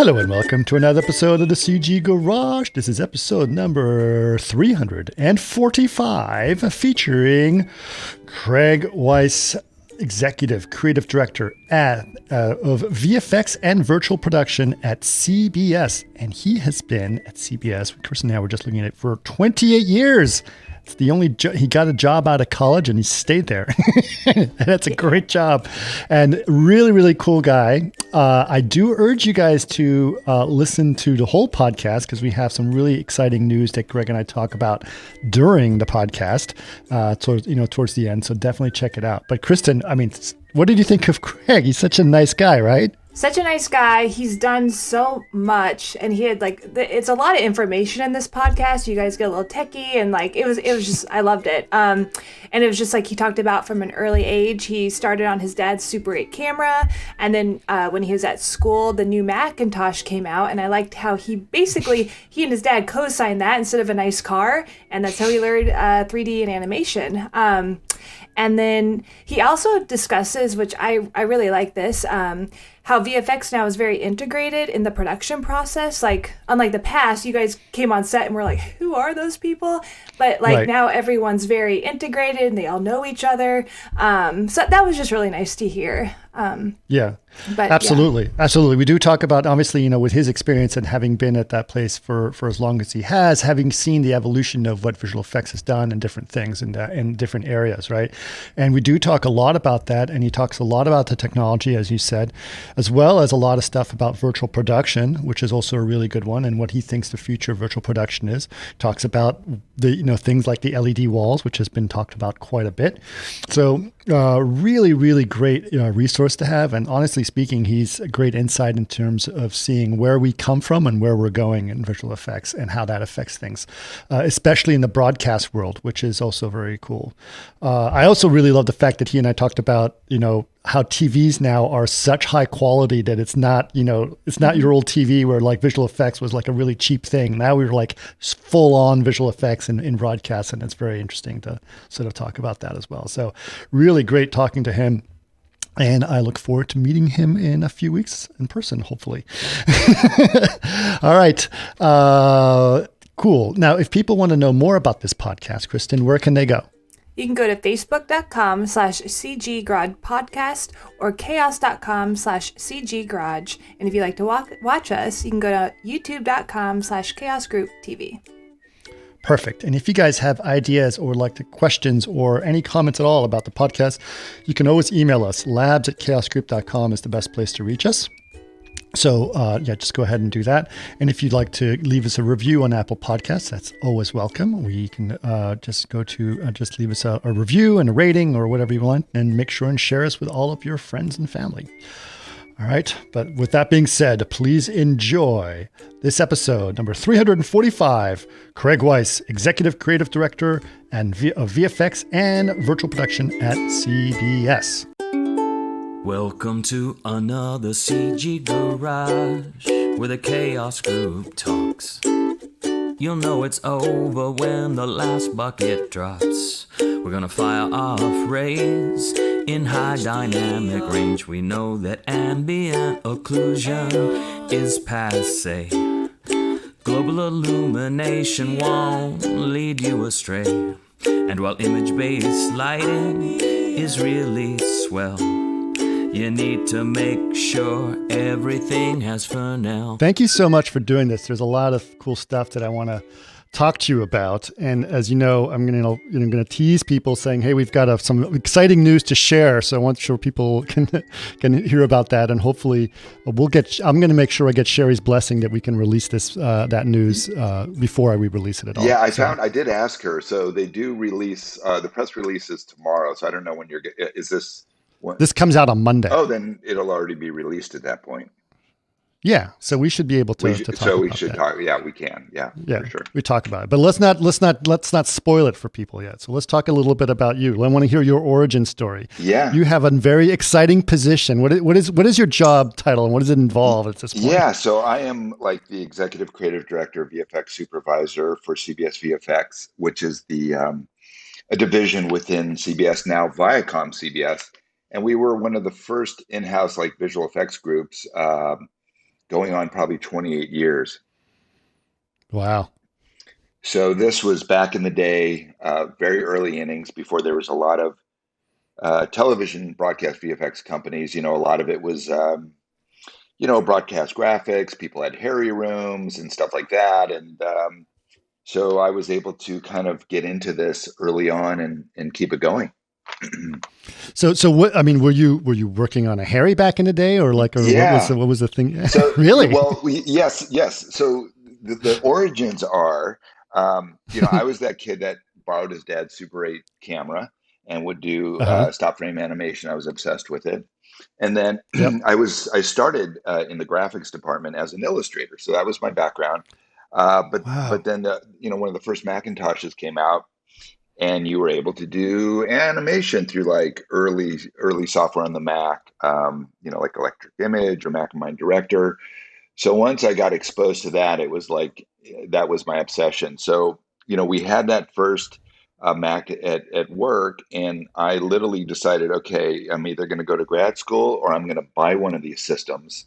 Hello and welcome to another episode of the CG Garage. This is episode number 345, featuring Craig Weiss, Executive Creative Director of VFX and Virtual Production at CBS. And he has been at CBS, Chris and I were just looking at it, for 28 years. It's the only he got a job out of college and he stayed there. That's a great job. And really, really cool guy. I do urge you guys to listen to the whole podcast because we have some really exciting news that Greg and I talk about during the podcast towards the end. So definitely check it out. But Kristen, I mean, what did you think of Craig? He's such a nice guy, right? Such a nice guy. He's done so much, and he had it's a lot of information in this podcast. You guys get a little techie, and it was just, I loved it. And it was just he talked about from an early age, he started on his dad's Super 8 camera, and then when he was at school, the new Macintosh came out, and I liked how he and his dad co-signed that instead of a nice car, and that's how he learned 3D and animation. And then he also discusses, which I really like this, how VFX now is very integrated in the production process. Unlike the past, you guys came on set and were like, who are those people? But right. Now everyone's very integrated and they all know each other. So that was just really nice to hear. Yeah, absolutely. We do talk about, obviously, with his experience and having been at that place for as long as he has, having seen the evolution of what visual effects has done and different things in different areas, right? And we do talk a lot about that, and he talks a lot about the technology, as you said, as well as a lot of stuff about virtual production, which is also a really good one, and what he thinks the future of virtual production is. Talks about the things like the LED walls, which has been talked about quite a bit. So really, really great resource to have. And honestly speaking, he's a great insight in terms of seeing where we come from and where we're going in visual effects and how that affects things, especially in the broadcast world, which is also very cool. I also really love the fact that he and I talked about, how TVs now are such high quality that it's not your old TV where visual effects was a really cheap thing. Now we're full on visual effects in broadcast, and it's very interesting to sort of talk about that as well. So really great talking to him. And I look forward to meeting him in a few weeks in person, hopefully. All right. Cool. Now, if people want to know more about this podcast, Kristen, where can they go? You can go to facebook.com/cggarage or chaos.com/cggarage. And if you'd like to watch us, you can go to youtube.com/chaosgrouptv. Perfect. And if you guys have ideas or questions or any comments at all about the podcast, you can always email us. labs@chaosgroup.com is the best place to reach us. So just go ahead and do that. And if you'd like to leave us a review on Apple Podcasts, that's always welcome. We can just leave us a review and a rating or whatever you want, and make sure and share us with all of your friends and family. All right. But with that being said, please enjoy this episode, number 345, Craig Weiss, Executive Creative Director of VFX and Virtual Production at CBS. Welcome to another CG Garage, where the Chaos Group talks. You'll know it's over when the last bucket drops. We're gonna fire off rays in high dynamic range. We know that ambient occlusion is passé. Global illumination won't lead you astray. And while image-based lighting is really swell, you need to make sure everything has Fresnel. Thank you so much for doing this. There's a lot of cool stuff that I want to talk to you about. And as you know, I'm going to tease people saying, hey, we've got some exciting news to share. So I want sure people can hear about that. And hopefully I'm going to make sure I get Sherry's blessing that we can release that news before we release it at all. Yeah, I did ask her. So they do release, the press release is tomorrow. So I don't know when is this? This comes out on Monday. Oh, then it'll already be released at that point. Yeah, so we should be able to talk so we about should that. talk. Yeah, we can. Yeah, for sure. We talk about it, but let's not spoil it for people yet. So let's talk a little bit about you. I want to hear your origin story. Yeah, you have a very exciting position. What is your job title and what does it involve at this point? Yeah, so I am the executive creative director, VFX supervisor for CBS VFX, which is a division within CBS, now Viacom CBS, and we were one of the first in-house visual effects groups going on probably 28 years. Wow. So this was back in the day, very early innings before there was a lot of television broadcast VFX companies. A lot of it was, broadcast graphics. People had Harry rooms and stuff like that. And so I was able to kind of get into this early on and keep it going. So what, I mean, were you working on a Harry back in the day, or like, or Yeah. what was the thing? So, Really? well, yes, yes. So the origins are, I was that kid that borrowed his dad's Super 8 camera and would do Uh-huh. stop frame animation. I was obsessed with it. And then Yep. I started in the graphics department as an illustrator. So that was my background. But Wow. then one of the first Macintoshes came out, and you were able to do animation through like early software on the Mac, like Electric Image or Macmind Director. So once I got exposed to that, it was like that was my obsession. So we had that first Mac at work, and I literally decided, okay, I'm either going to go to grad school or I'm going to buy one of these systems.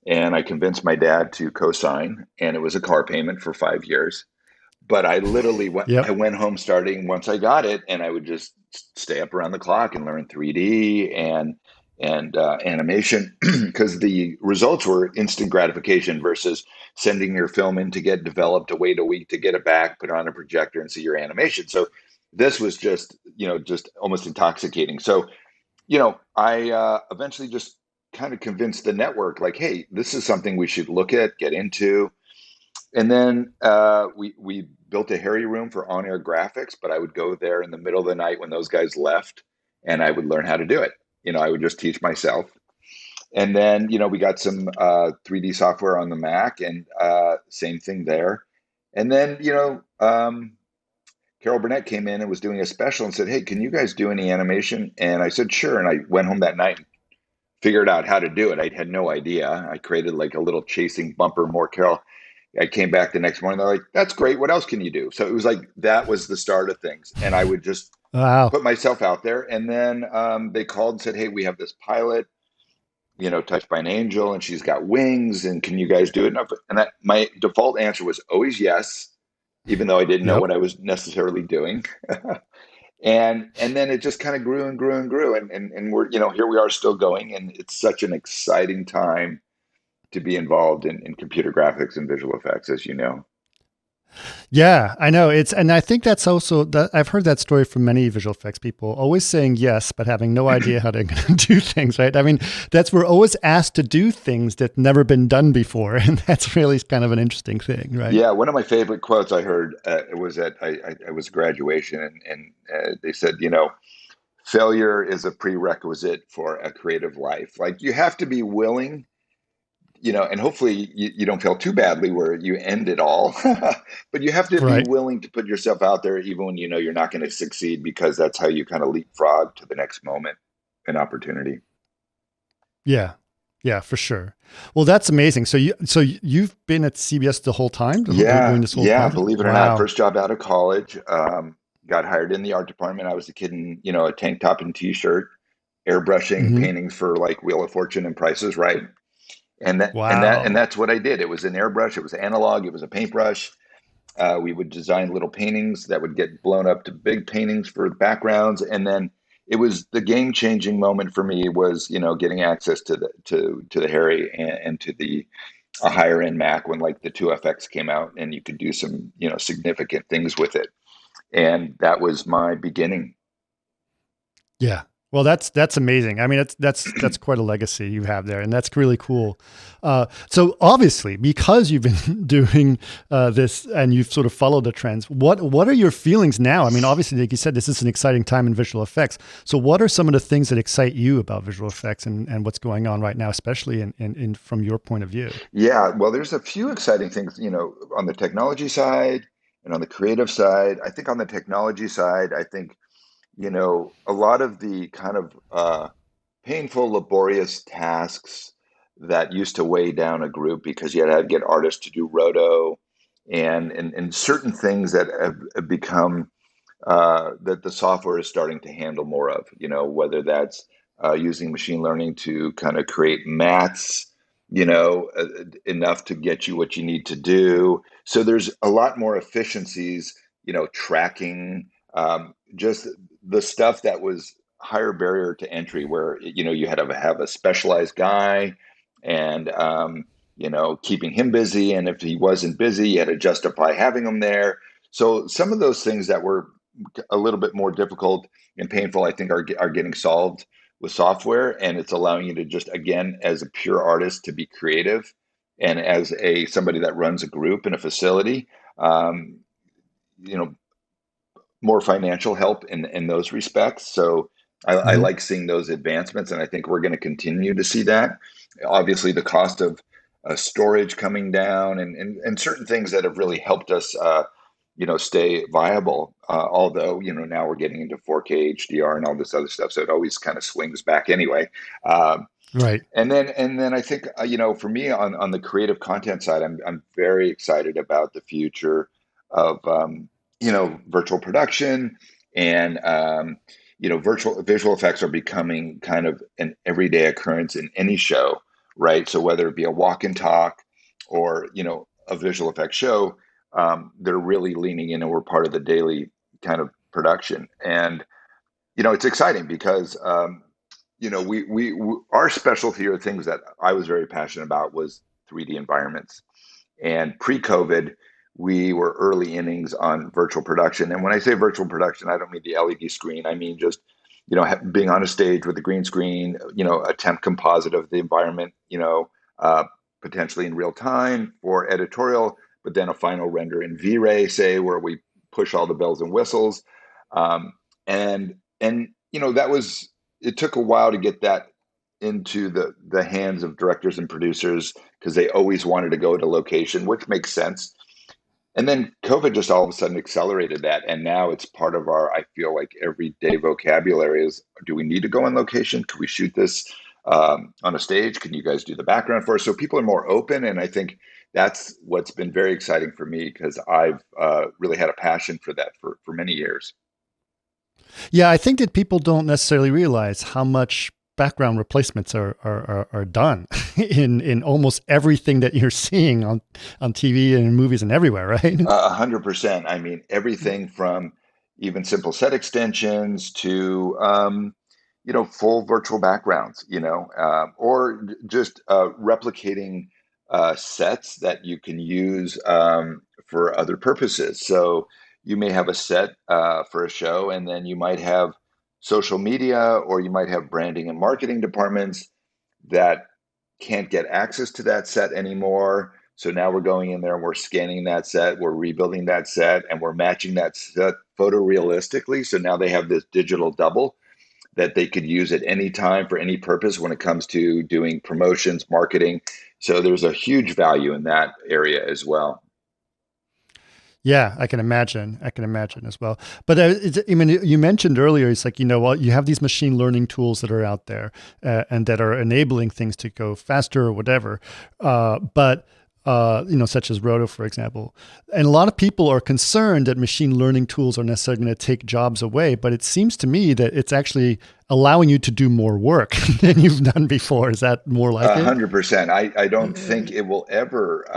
And I convinced my dad to co-sign, and it was a car payment for 5 years. But I literally went, I Yep. went home starting once I got it, and I would just stay up around the clock and learn 3D and animation because the results were instant gratification versus sending your film in to get developed to wait a week to get it back, put on a projector, and see your animation. So this was just almost intoxicating. So I eventually just kind of convinced the network, like, hey, this is something we should look at, get into. And then we built a Harry room for on-air graphics, but I would go there in the middle of the night when those guys left, and I would learn how to do it. I would just teach myself. And then we got some 3D software on the Mac, and same thing there. And then Carol Burnett came in and was doing a special and said, "Hey, can you guys do any animation?" And I said, "Sure." And I went home that night and figured out how to do it. I had no idea. I created like a little chasing bumper. More Carol. I came back the next morning. They're like, "That's great. What else can you do?" So it was like that was the start of things, and I would just Wow. put myself out there. And then they called and said, "Hey, we have this pilot, touched by an angel, and she's got wings. And can you guys do it?" And my default answer was always yes, even though I didn't know Yep. what I was necessarily doing. And then it just kind of grew and grew and grew, and we're here we are still going, and it's such an exciting time to be involved in computer graphics and visual effects, as you know. Yeah, I know. And I think that's also that I've heard that story from many visual effects people, always saying yes, but having no idea how they're going to do things, right? I mean, we're always asked to do things that never been done before. And that's really kind of an interesting thing, right? Yeah, one of my favorite quotes I heard it was at I was graduation, and they said, failure is a prerequisite for a creative life. Like you have to be willing, and hopefully you don't fail too badly where you end it all, but you have to be Right. willing to put yourself out there even when you're not going to succeed, because that's how you kind of leapfrog to the next moment and opportunity. Yeah. Yeah, for sure. Well, that's amazing. So you've been at CBS the whole time Yeah, during this whole yeah, project? believe it or not, Wow. first job out of college, got hired in the art department. I was a kid in, a tank top and t-shirt, airbrushing Hmm. paintings for like Wheel of Fortune and Prices Right. And Wow. that's what I did. It was an airbrush, it was analog, it was a paintbrush. We would design little paintings that would get blown up to big paintings for the backgrounds, and then it was the game-changing moment for me was getting access to the Harry and to the a higher end Mac when like the 2FX came out, and you could do some significant things with it, and that was my beginning. Yeah. Well, that's amazing. I mean, that's quite a legacy you have there, and that's really cool. So obviously, because you've been doing this and you've sort of followed the trends, what are your feelings now? I mean, obviously, like you said, this is an exciting time in visual effects. So, what are some of the things that excite you about visual effects and what's going on right now, especially in from your point of view? Yeah, well, there's a few exciting things, on the technology side and on the creative side. I think on the technology side, I think a lot of the kind of painful, laborious tasks that used to weigh down a group because you had to get artists to do roto and certain things that have become that the software is starting to handle more of, whether that's using machine learning to kind of create mats enough to get you what you need to do. So there's a lot more efficiencies, tracking, just the stuff that was higher barrier to entry, where you had to have a specialized guy, and keeping him busy, and if he wasn't busy, you had to justify having him there. So some of those things that were a little bit more difficult and painful, I think, are getting solved with software, and it's allowing you to just, again, as a pure artist, to be creative, and as a somebody that runs a group in a facility, um, you know more financial help in those respects. So I Mhm. like seeing those advancements, and I think we're going to continue to see that. Obviously, the cost of storage coming down, and certain things that have really helped us, stay viable. Although, now we're getting into 4K HDR and all this other stuff, so it always kind of swings back anyway. Um, Right. and then I think, for me, on the creative content side, I'm very excited about the future of, virtual production, and virtual visual effects are becoming kind of an everyday occurrence in any show, right? So whether it be a walk and talk, or a visual effects show, they're really leaning in, and we're part of the daily kind of production. And it's exciting because, our specialty, or things that I was very passionate about, was 3D environments. And pre-COVID, we were early innings on virtual production. And when I say virtual production, I don't mean the LED screen. I mean just, being on a stage with a green screen, a temp composite of the environment, potentially in real time for editorial, but then a final render in V-Ray, say, where we push all the bells and whistles. Um, and that was, it took a while to get that into the hands of directors and producers, because they always wanted to go to location, which makes sense. And then COVID just all of a sudden accelerated that, and now it's part of our, I feel like, everyday vocabulary is: do we need to go on location? Can we shoot this on a stage? Can you guys do the background for us? So people are more open, and I think that's what's been very exciting for me, because I've really had a passion for that for many years. Yeah, I think that people don't necessarily realize how much background replacements are done in almost everything that you're seeing on TV and in movies and everywhere, right? 100%. I mean, everything from even simple set extensions to, full virtual backgrounds, or just replicating sets that you can use for other purposes. So you may have a set for a show, and then you might have social media, or you might have branding and marketing departments that can't get access to that set anymore. So now we're going in there and we're scanning that set, we're rebuilding that set, and we're matching that set photorealistically. So now they have this digital double that they could use at any time for any purpose when it comes to doing promotions, marketing. So there's a huge value in that area as well. Yeah, I can imagine. I can imagine as well. But I mean, you mentioned earlier, it's like, well, you have these machine learning tools that are out there and that are enabling things to go faster or whatever. But such as Roto, for example. And a lot of people are concerned that machine learning tools are necessarily going to take jobs away. But it seems to me that it's actually allowing you to do more work than you've done before. Is that more like it? 100%. I don't think it will ever,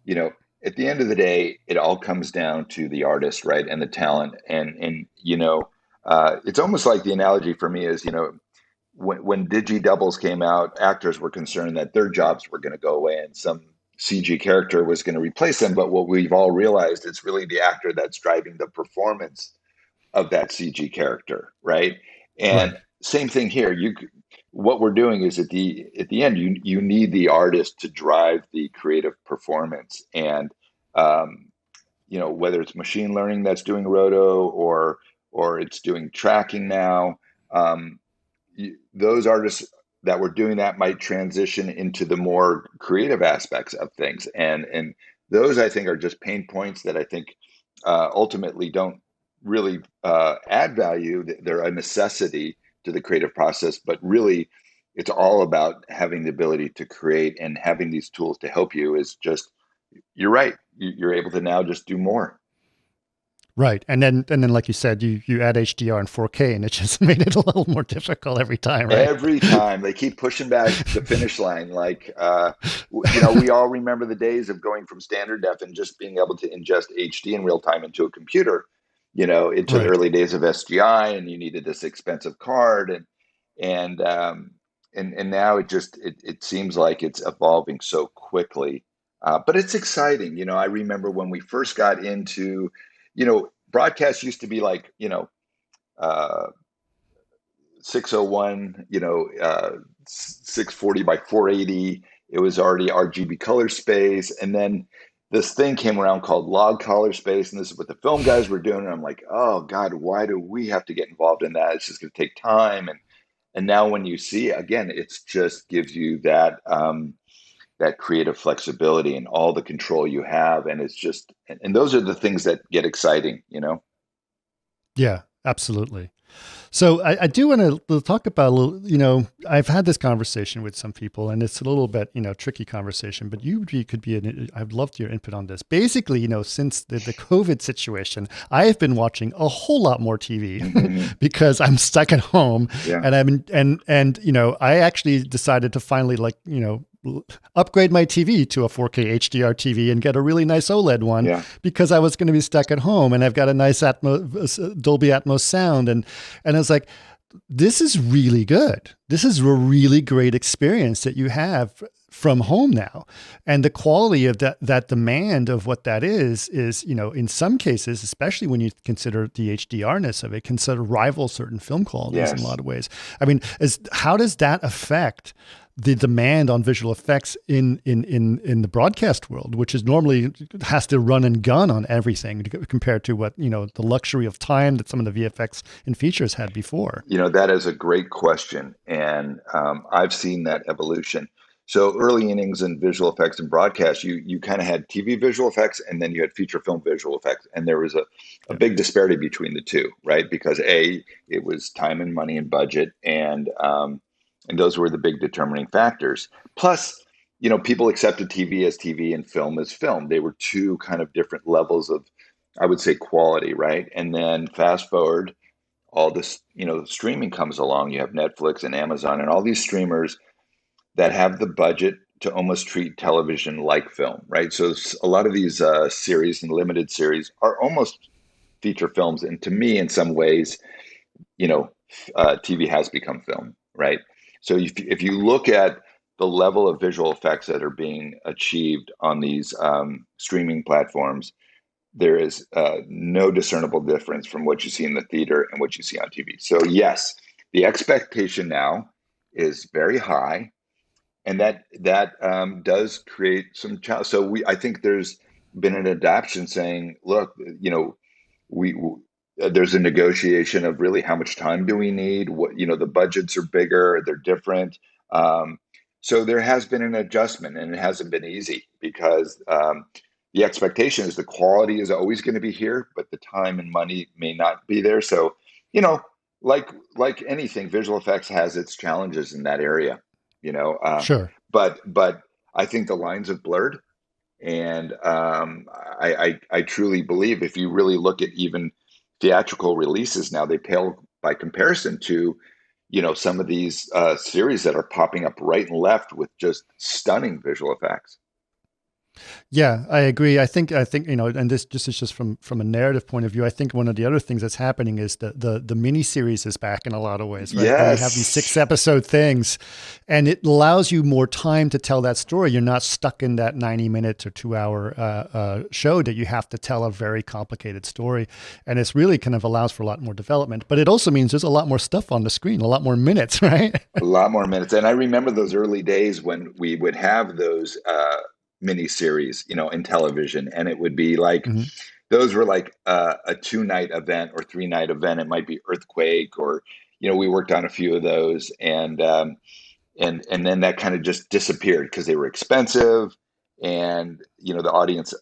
you know, at the end of the day, it all comes down to the artist, right? And the talent. And it's almost like, the analogy for me is, when Digi Doubles came out, actors were concerned that their jobs were going to go away and some CG character was going to replace them. But what we've all realized, it's really the actor that's driving the performance of that CG character, right? And Right. same thing here. What we're doing is, at the end, you need the artist to drive the creative performance. And um, whether it's machine learning that's doing roto, or it's doing tracking now, um, those artists that were doing that might transition into the more creative aspects of things. And those, I think, are just pain points that I think ultimately don't really add value. They're a necessity to the creative process, but really it's all about having the ability to create, and having these tools to help you is just, you're right. You're able to now just do more. Right. And then like you said, you add HDR and 4K and it just made it a little more difficult every time, right? Every time they keep pushing back the finish line, like we all remember the days of going from standard def and just being able to ingest HD in real time into a computer. Into the Right. early days of SGI, and you needed this expensive card, and um, and now it seems like it's evolving so quickly, but it's exciting. I remember when we first got into, broadcast used to be like, uh, 601, 640 by 480. It was already RGB color space. And then this thing came around called log color space. And this is what the film guys were doing. And I'm like, oh God, why do we have to get involved in that? It's just going to take time. And now when you see, again, it's just gives you that creative flexibility and all the control you have. And it's just, and those are the things that get exciting. Yeah, absolutely. So I do want to talk about a little, I've had this conversation with some people and it's a little bit, tricky conversation, but could be, I'd love your input on this. Basically, since the COVID situation, I have been watching a whole lot more TV Mm-hmm. because I'm stuck at home Yeah. and I actually decided to finally upgrade my TV to a 4K HDR TV and get a really nice OLED one Yeah. because I was going to be stuck at home and I've got a nice Dolby Atmos sound. And I was like, this is really good. This is a really great experience that you have from home now. And the quality of that demand of what that is, in some cases, especially when you consider the HDRness of it, can sort of rival certain film qualities in a Yes. lot of ways. I mean, how does that affect the demand on visual effects in the broadcast world, which is normally has to run and gun on everything compared to what, the luxury of time that some of the VFX and features had before? That is a great question. And I've seen that evolution. So early innings in visual effects and broadcast, you kind of had TV visual effects and then you had feature film visual effects. And there was a Yeah. big disparity between the two, right? Because it was time and money and budget. And those were the big determining factors. Plus, people accepted TV as TV and film as film. They were two kind of different levels of, I would say, quality, right? And then fast forward, all this, streaming comes along. You have Netflix and Amazon and all these streamers that have the budget to almost treat television like film, right? So a lot of these series and limited series are almost feature films. And to me, in some ways, TV has become film, right? So if you look at the level of visual effects that are being achieved on these streaming platforms, there is no discernible difference from what you see in the theater and what you see on TV. So yes, the expectation now is very high, and that does create some challenge. So I think there's been an adaptation saying, look, we there's a negotiation of really how much time do we need? What the budgets are bigger, they're different. So there has been an adjustment, and it hasn't been easy because the expectation is the quality is always going to be here, but the time and money may not be there. So, like anything, visual effects has its challenges in that area. Sure. But I think the lines have blurred, and I truly believe if you really look at even theatrical releases now, they pale by comparison to some of these series that are popping up right and left with just stunning visual effects. Yeah, I agree. I think, and this is just from a narrative point of view. I think one of the other things that's happening is the mini series is back in a lot of ways, right? Where you have these 6-episode things and it allows you more time to tell that story. You're not stuck in that 90 minutes or 2-hour show that you have to tell a very complicated story. And it's really kind of allows for a lot more development, but it also means there's a lot more stuff on the screen, a lot more minutes, right? A lot more minutes. And I remember those early days when we would have those mini series, in television, and it would be like Mm-hmm. those were like a 2-night event or 3-night event. It might be Earthquake, or we worked on a few of those, and then that kind of just disappeared because they were expensive, and the audience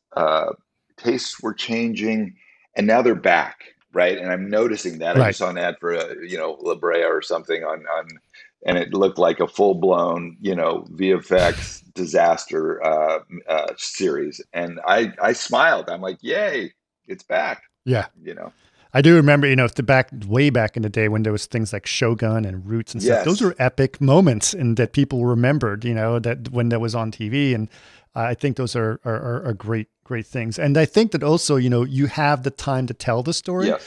tastes were changing, and now they're back, right? And I'm noticing that. I Right. just saw an ad for La Brea or something on and it looked like a full-blown, VFX disaster series. And I smiled. I'm like, yay, it's back. Yeah. you know. I do remember, way back in the day when there was things like Shogun and Roots and stuff. Those Yes. were epic moments, and that people remembered, that when that was on TV. And I think those are great things. And I think that also, you have the time to tell the story. Yes.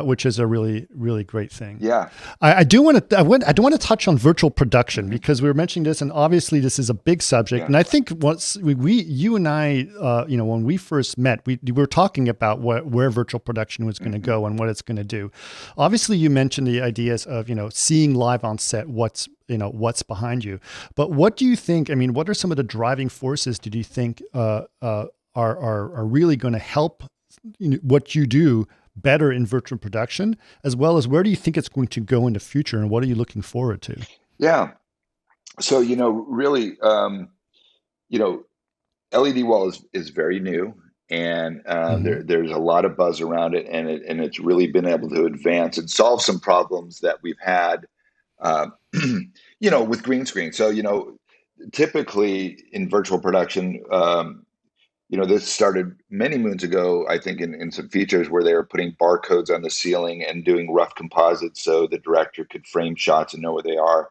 Which is a really, really great thing. Yeah. I do want to touch on virtual production because we were mentioning this, and obviously this is a big subject. Yeah. And I think once you and I, when we first met, we were talking about where virtual production was going to go and what it's going to do. Obviously, you mentioned the ideas of seeing live on set what's behind you. But what do you think? I mean, what are some of the driving forces? Do you think are really going to help what you do better in virtual production, as well as where do you think it's going to go in the future, and what are you looking forward to? Yeah. So, really, LED wall is very new, and there's a lot of buzz around it, and it's really been able to advance and solve some problems that we've had, with green screen. So, typically in virtual production, this started many moons ago, I think, in some features where they were putting barcodes on the ceiling and doing rough composites so the director could frame shots and know where they are.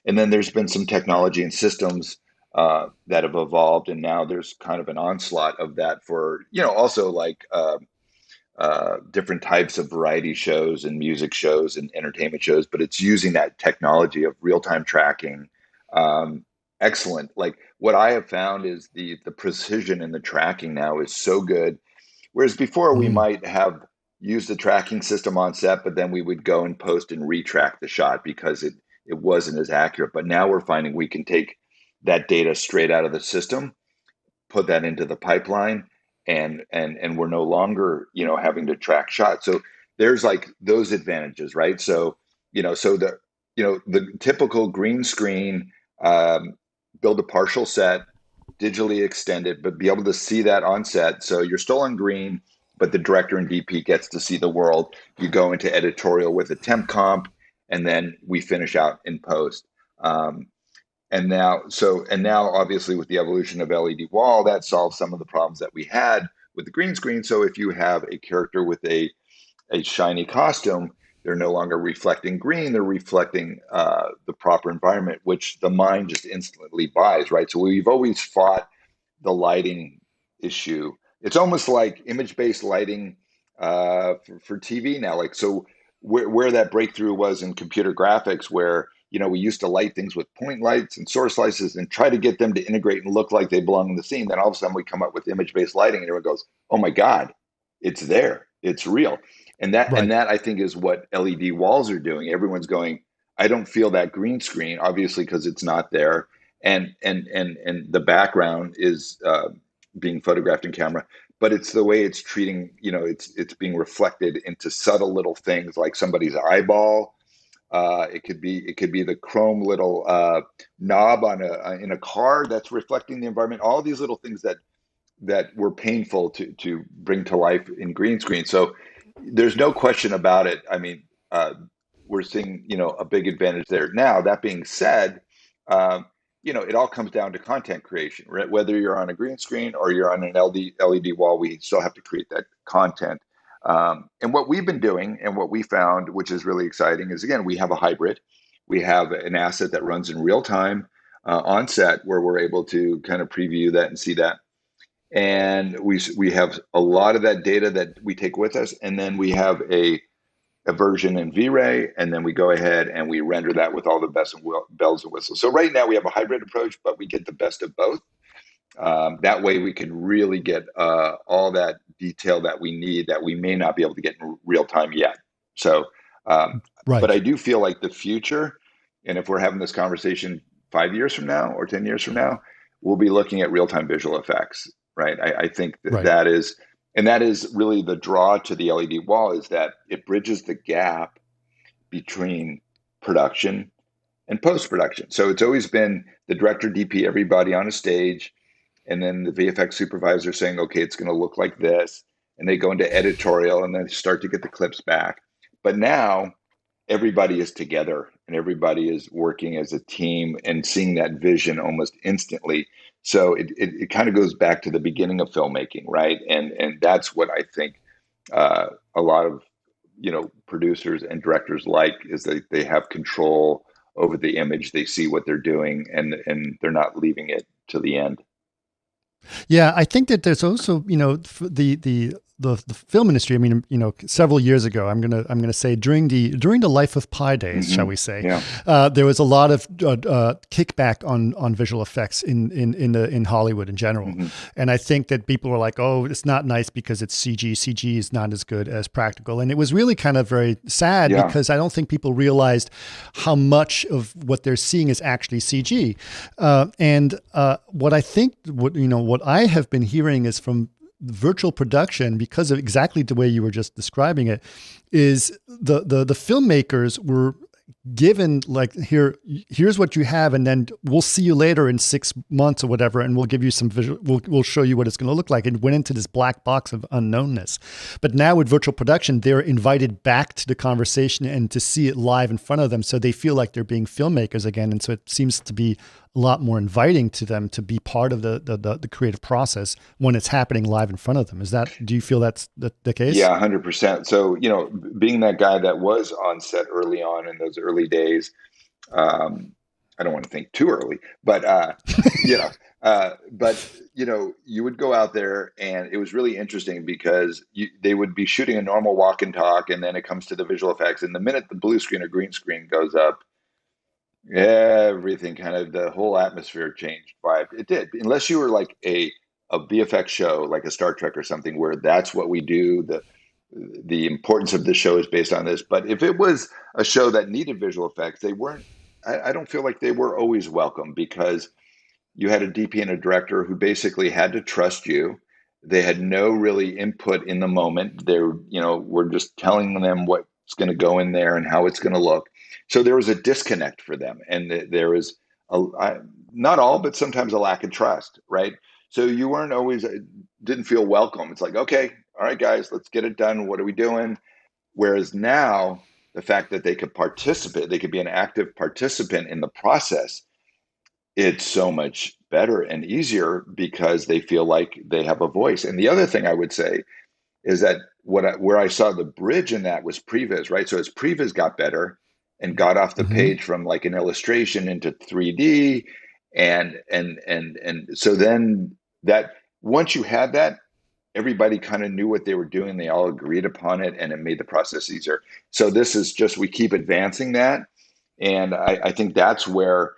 And then there's been some technology and systems that have evolved, and now there's kind of an onslaught of that for, also like different types of variety shows and music shows and entertainment shows, but it's using that technology of real-time tracking. Excellent. Like what I have found is the precision in the tracking now is so good. Whereas before we might have used the tracking system on set, but then we would go and post and retrack the shot because it wasn't as accurate. But now we're finding we can take that data straight out of the system, put that into the pipeline, and we're no longer, having to track shots. So there's like those advantages, right? So, the typical green screen, build a partial set, digitally extend it, but be able to see that on set. So you're still on green, but the director and DP gets to see the world. You go into editorial with a temp comp, and then we finish out in post. And now obviously with the evolution of LED wall, that solves some of the problems that we had with the green screen. So if you have a character with a shiny costume, they're no longer reflecting green, they're reflecting the proper environment, which the mind just instantly buys, right? So we've always fought the lighting issue. It's almost like image-based lighting for TV now. Like, so where that breakthrough was in computer graphics, where, we used to light things with point lights and source slices and try to get them to integrate and look like they belong in the scene. Then all of a sudden we come up with image-based lighting and everyone goes, oh my God, it's there, it's real. And that I think is what LED walls are doing. Everyone's going, I don't feel that green screen, obviously, because it's not there. And the background is being photographed in camera, but it's the way it's treating, it's being reflected into subtle little things like somebody's eyeball. It could be the chrome little knob in a car that's reflecting the environment. All these little things that were painful to bring to life in green screen. So there's no question about it. I mean, we're seeing, a big advantage there. Now, that being said, it all comes down to content creation, right? Whether you're on a green screen or you're on an LED wall, we still have to create that content. And what we've been doing and what we found, which is really exciting, is, again, we have a hybrid. We have an asset that runs in real time on set, where we're able to kind of preview that and see that. And we have a lot of that data that we take with us, and then we have a version in V-Ray, and then we go ahead and we render that with all the bells and whistles. So right now we have a hybrid approach, but we get the best of both. That way we can really get all that detail that we need that we may not be able to get in real time yet. So, but I do feel like the future, and if we're having this conversation 5 years from now or 10 years from now, we'll be looking at real-time visual effects. Right. I think that is really the draw to the LED wall, is that it bridges the gap between production and post-production. So it's always been the director, DP, everybody on a stage, and then the VFX supervisor saying, okay, it's going to look like this. And they go into editorial and then start to get the clips back. But now everybody is together and everybody is working as a team and seeing that vision almost instantly. So it kind of goes back to the beginning of filmmaking, right? And that's what I think a lot of producers and directors like is that they have control over the image. They see what they're doing, and they're not leaving it to the end. Yeah, I think that there's also, the film industry. I mean, several years ago, I'm gonna say during the Life of Pi days, shall we say, Yeah. there was a lot of kickback on visual effects in Hollywood in general, and I think that people were like, oh, it's not nice because it's CG. CG is not as good as practical, and it was really kind of very sad because I don't think people realized how much of what they're seeing is actually CG, and what I think what I have been hearing is from virtual production, because of exactly the way you were just describing it, is the filmmakers were given like, here's what you have, and then we'll see you later in 6 months or whatever, and we'll give you some visual, we'll show you what it's going to look like. It went into this black box of unknownness. But now with virtual production, they're invited back to the conversation and to see it live in front of them, so they feel like they're being filmmakers again. And so it seems to be a lot more inviting to them to be part of the creative process when it's happening live in front of them. Do you feel that's the case? Yeah, 100%. So, being that guy that was on set early on in those early days, I don't want to think too early, but, you would go out there, and it was really interesting because they would be shooting a normal walk and talk, and then it comes to the visual effects. And the minute the blue screen or green screen goes up, everything the whole atmosphere changed. It did, unless you were like a VFX show, like a Star Trek or something, where that's what we do. The importance of the show is based on this. But if it was a show that needed visual effects, they weren't. I don't feel like they were always welcome, because you had a DP and a director who basically had to trust you. They had no really input in the moment. We're just telling them what's going to go in there and how it's going to look. So there was a disconnect for them, and there was not all, but sometimes a lack of trust, right? So you weren't always, didn't feel welcome. It's like, okay, all right, guys, let's get it done. What are we doing? Whereas now, the fact that they could participate, they could be an active participant in the process, it's so much better and easier because they feel like they have a voice. And the other thing I would say is that where I saw the bridge in that was previs, right? So as previs got better and got off the page from like an illustration into 3D, and so then that once you had that, everybody kind of knew what they were doing. They all agreed upon it, and it made the process easier. So this is just, we keep advancing that, and I think that's where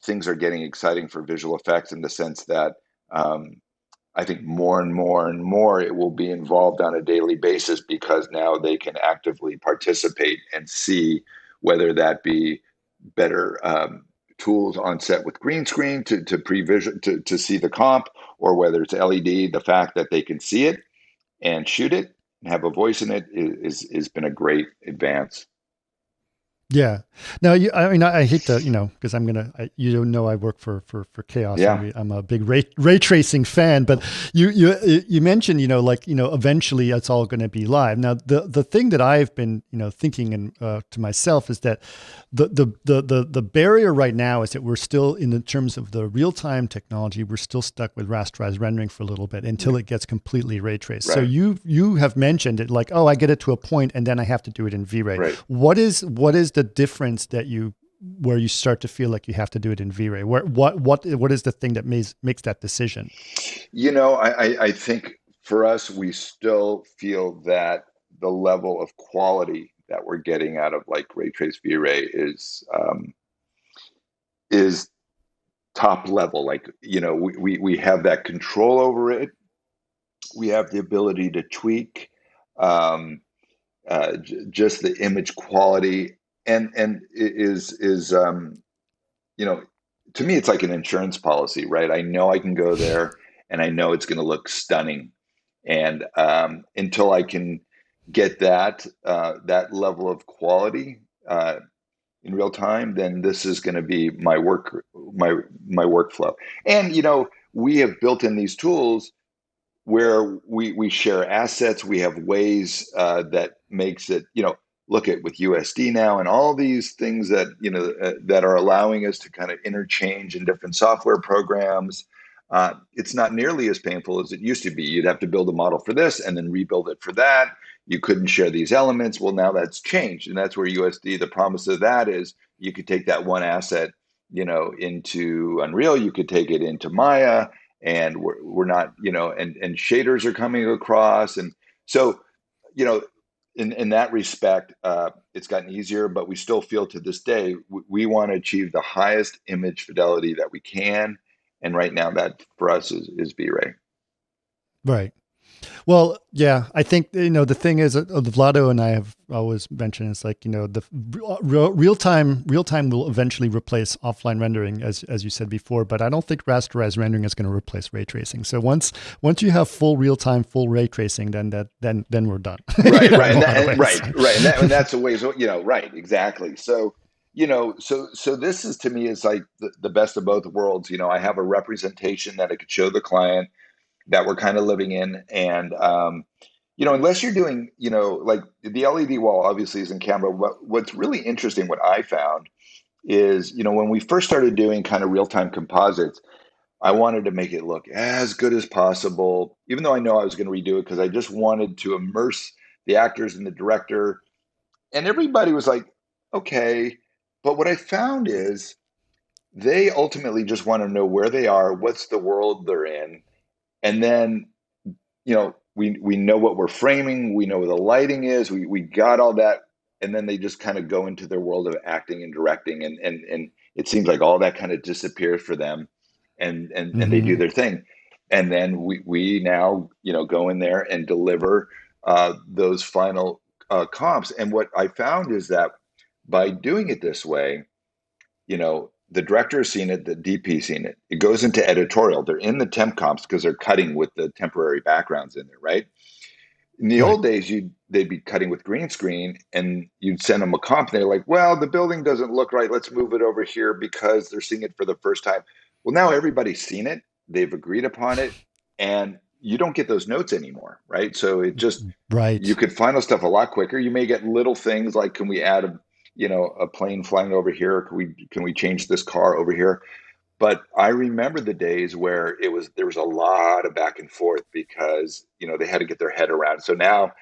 things are getting exciting for visual effects, in the sense that I think more and more and more it will be involved on a daily basis, because now they can actively participate and see, whether that be better tools on set with green screen to pre-vision to see the comp, or whether it's LED. The fact that they can see it and shoot it and have a voice in it is been a great advance. Yeah. Now, I hate to, because I work for Chaos. Yeah. And I'm a big ray tracing fan, but you mentioned, eventually it's all going to be live. Now, the thing that I've been, thinking to myself is that the barrier right now is that we're still in terms of the real time technology, we're still stuck with rasterized rendering for a little bit until it gets completely ray traced. Right. So you have mentioned it like, oh, I get it to a point and then I have to do it in V-Ray. Right. What is the difference where you start to feel like you have to do it in V-Ray? What is the thing that makes that decision? I think for us, we still feel that the level of quality that we're getting out of like ray trace V-Ray is top level. Like, we have that control over it. We have the ability to tweak just the image quality, and is to me, it's like an insurance policy, right? I know I can go there and I know it's going to look stunning. And until I can get that level of quality in real time, then this is going to be my workflow. And we have built in these tools where we share assets. We have ways that makes it, look at with USD now and all these things that, that are allowing us to kind of interchange in different software programs. It's not nearly as painful as it used to be. You'd have to build a model for this and then rebuild it for that. You couldn't share these elements. Well, now that's changed. And that's where USD, the promise of that is you could take that one asset, into Unreal, you could take it into Maya, and we're not, and shaders are coming across. And so, you know, in that respect, it's gotten easier, but we still feel to this day, we want to achieve the highest image fidelity that we can. And right now that for us is V-Ray. Right. Well, yeah, I think, the thing is, Vlado and I have always mentioned, it's like, the real time will eventually replace offline rendering, as you said before, but I don't think rasterized rendering is going to replace ray tracing. So once you have full real time, full ray tracing, then we're done. Right. And that's a ways, right. Exactly. So, so this is, to me, is like the best of both worlds. I have a representation that I could show the client that we're kind of living in. And, unless you're doing, like the LED wall obviously is in camera. What's really interesting, what I found is, when we first started doing kind of real-time composites, I wanted to make it look as good as possible, even though I know I was going to redo it because I just wanted to immerse the actors and the director. And everybody was like, okay. But what I found is they ultimately just want to know where they are, what's the world they're in. And then, we know what we're framing, we know where the lighting is, we got all that, and then they just kind of go into their world of acting and directing, and it seems like all that kind of disappears for them, and they do their thing, and then we now go in there and deliver those final comps. And what I found is that by doing it this way, the director has seen it, the DP's seen it. It goes into editorial. They're in the temp comps because they're cutting with the temporary backgrounds in there, right? In the old days, they'd be cutting with green screen, and you'd send them a comp, and they're like, well, the building doesn't look right. Let's move it over here because they're seeing it for the first time. Well, now everybody's seen it. They've agreed upon it, and you don't get those notes anymore, right? So it just, you could final stuff a lot quicker. You may get little things like, can we add a plane flying over here? Can we change this car over here? But I remember the days where there was a lot of back and forth because, they had to get their head around. So now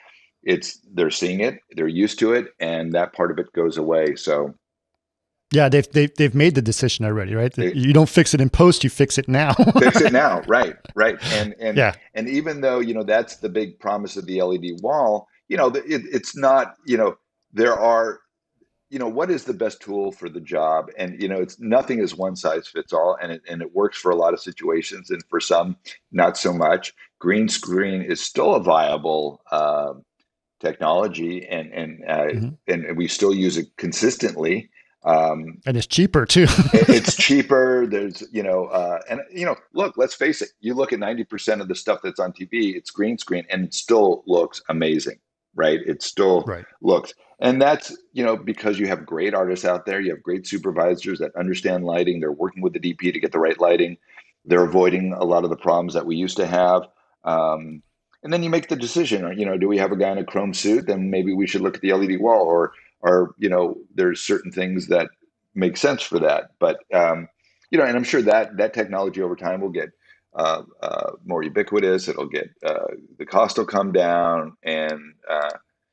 they're seeing it, they're used to it, and that part of it goes away. So yeah, they've made the decision already, right? You don't fix it in post, you fix it now. Fix it now, right. And even though, that's the big promise of the LED wall, it's not, there are, what is the best tool for the job? And, it's nothing is one size fits all, and it works for a lot of situations, and for some, not so much. Green screen is still a viable technology, and we still use it consistently. And it's cheaper too. It's cheaper. There's, look, let's face it. You look at 90% of the stuff that's on TV, it's green screen, and it still looks amazing, right? It still looks. And that's, because you have great artists out there, you have great supervisors that understand lighting. They're working with the DP to get the right lighting. They're avoiding a lot of the problems that we used to have. And then you make the decision, do we have a guy in a chrome suit? Then maybe we should look at the LED wall, or there's certain things that make sense for that. But, and I'm sure that technology over time will get more ubiquitous. It'll get, the cost will come down. And,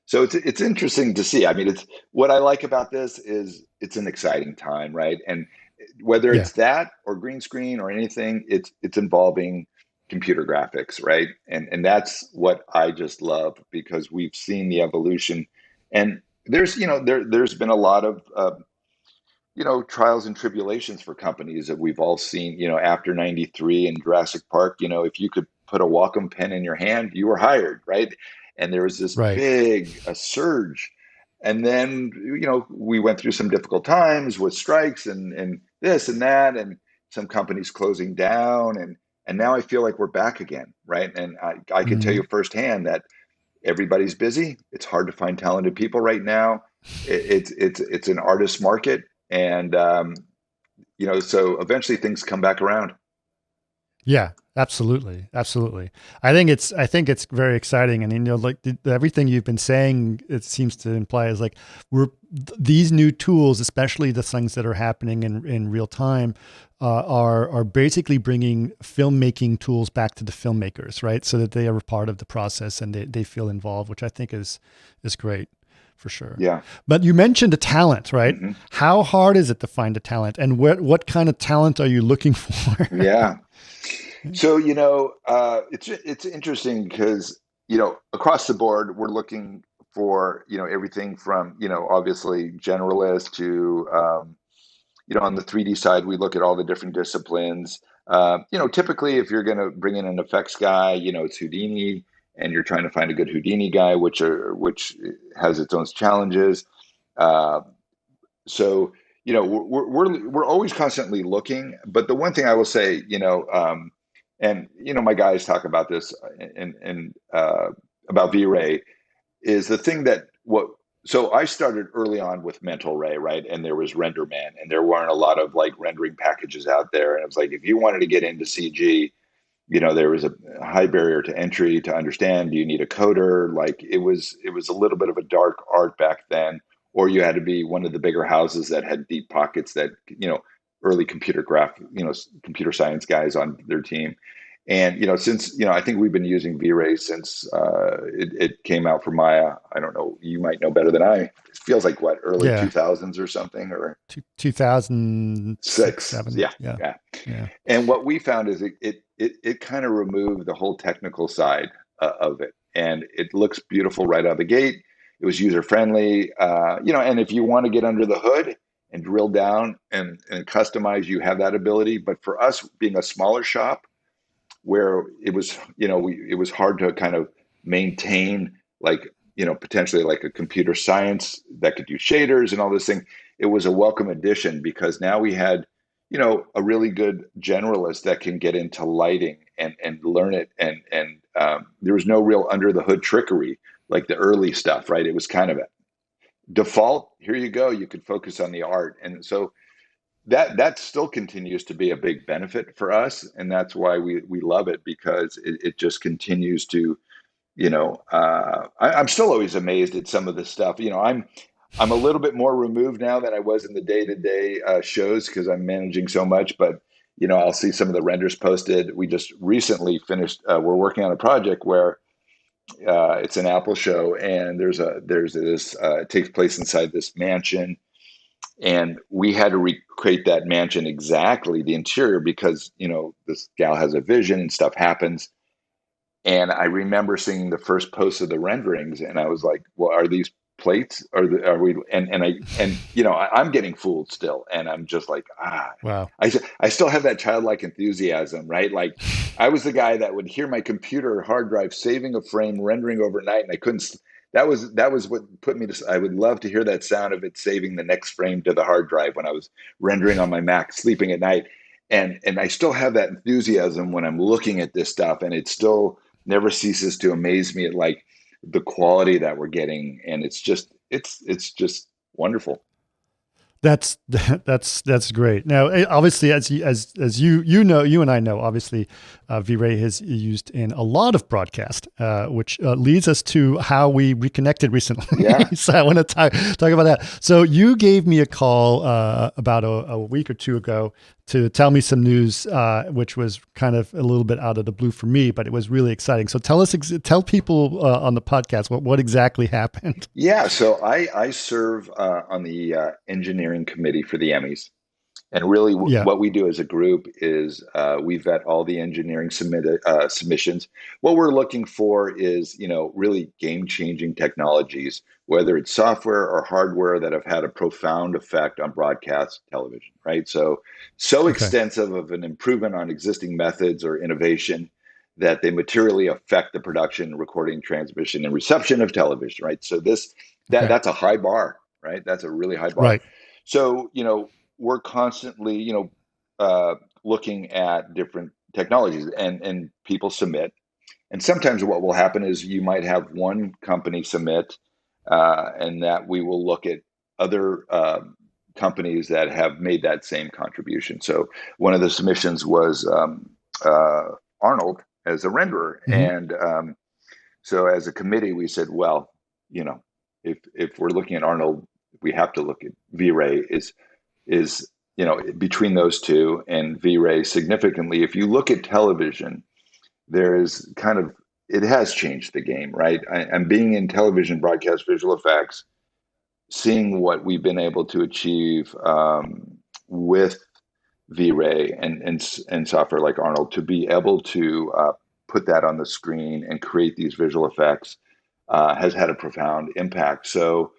so it's interesting to see. I mean, it's what I like about this is it's an exciting time, right? And whether it's that or green screen or anything, it's involving computer graphics, right? And that's what I just love, because we've seen the evolution. And there's there's been a lot of trials and tribulations for companies that we've all seen. After '93 and Jurassic Park, if you could put a Wacom pen in your hand, you were hired, right? And there was this big surge. And then, we went through some difficult times with strikes and this and that, and some companies closing down. And now I feel like we're back again, right? And I can tell you firsthand that everybody's busy. It's hard to find talented people right now. It's an artist market. And, so eventually things come back around. Yeah, Absolutely, absolutely. I think it's very exciting, and like everything you've been saying, it seems to imply is like these new tools, especially the things that are happening in real time, are basically bringing filmmaking tools back to the filmmakers, right? So that they are a part of the process and they feel involved, which I think is great for sure. Yeah. But you mentioned a talent, right? Mm-hmm. How hard is it to find a talent, and what kind of talent are you looking for? Yeah. So, it's interesting because, across the board, we're looking for, everything from, obviously generalist to, on the 3D side, we look at all the different disciplines. Typically, if you're going to bring in an effects guy, it's Houdini, and you're trying to find a good Houdini guy, which has its own challenges. Uh, so, we're always constantly looking. But the one thing I will say, and my guys talk about this and about V-Ray is the thing that what. So I started early on with Mental Ray, right? And there was RenderMan, and there weren't a lot of like rendering packages out there. And it was like if you wanted to get into CG, there was a high barrier to entry to understand. Do you need a coder? Like it was a little bit of a dark art back then, or you had to be one of the bigger houses that had deep pockets that, early computer science guys on their team. And, since, I think we've been using V-Ray since it came out for Maya. I don't know, you might know better than I. It feels like what, early Yeah. 2000s or something, or 2006, 7. Yeah. Yeah. And what we found is it kind of removed the whole technical side of it, and it looks beautiful right out of the gate. It was user friendly, and if you want to get under the hood and drill down and customize, you have that ability. But for us, being a smaller shop, where it was, it was hard to kind of maintain, like, potentially like a computer science that could do shaders and all this thing. It was a welcome addition because now we had, a really good generalist that can get into lighting and learn it. And there was no real under the hood trickery like the early stuff, right? It was kind of a default. Here you go. You could focus on the art. And so that still continues to be a big benefit for us, and that's why we love it, because it just continues to, I'm still always amazed at some of the stuff. I'm a little bit more removed now than I was in the day-to-day shows because I'm managing so much, but I'll see some of the renders posted. We just recently finished, we're working on a project where it's an Apple show, and there's this it takes place inside this mansion, and we had to recreate that mansion exactly, the interior, because this gal has a vision and stuff happens. And I remember seeing the first post of the renderings, and I was like, well, are these plates? Are we? I'm getting fooled still, and I'm just like, Wow. I still have that childlike enthusiasm, right? Like, I was the guy that would hear my computer hard drive saving a frame, rendering overnight, and I couldn't. That was what put me to. I would love to hear that sound of it saving the next frame to the hard drive when I was rendering on my Mac, sleeping at night, and I still have that enthusiasm when I'm looking at this stuff, and it still never ceases to amaze me at like the quality that we're getting, and it's just wonderful. That's great. Now, obviously, as you know, you and I know, obviously, V-Ray is used in a lot of broadcast, which leads us to how we reconnected recently. Yeah. So I want to talk about that. So you gave me a call about a week or two ago to tell me some news, which was kind of a little bit out of the blue for me, but it was really exciting. So tell people on the podcast what exactly happened. Yeah, so I serve on the engineering committee for the Emmys, and really what we do as a group is we vet all the engineering submissions. What we're looking for is really game-changing technologies, whether it's software or hardware, that have had a profound effect on broadcast television, right? So extensive of an improvement on existing methods or innovation that they materially affect the production, recording, transmission, and reception of television, right? So that's a high bar, right? That's a really high bar. Right. So, we're constantly, looking at different technologies, and people submit. And sometimes what will happen is you might have one company submit, and that we will look at other companies that have made that same contribution. So one of the submissions was Arnold as a renderer. Hmm. And so as a committee, we said, well, if we're looking at Arnold, we have to look at V-Ray is between those two and V-Ray significantly. If you look at television, there is kind of it has changed the game, right? I'm being in television broadcast visual effects, seeing what we've been able to achieve with V-Ray and software like Arnold to be able to put that on the screen and create these visual effects has had a profound impact. So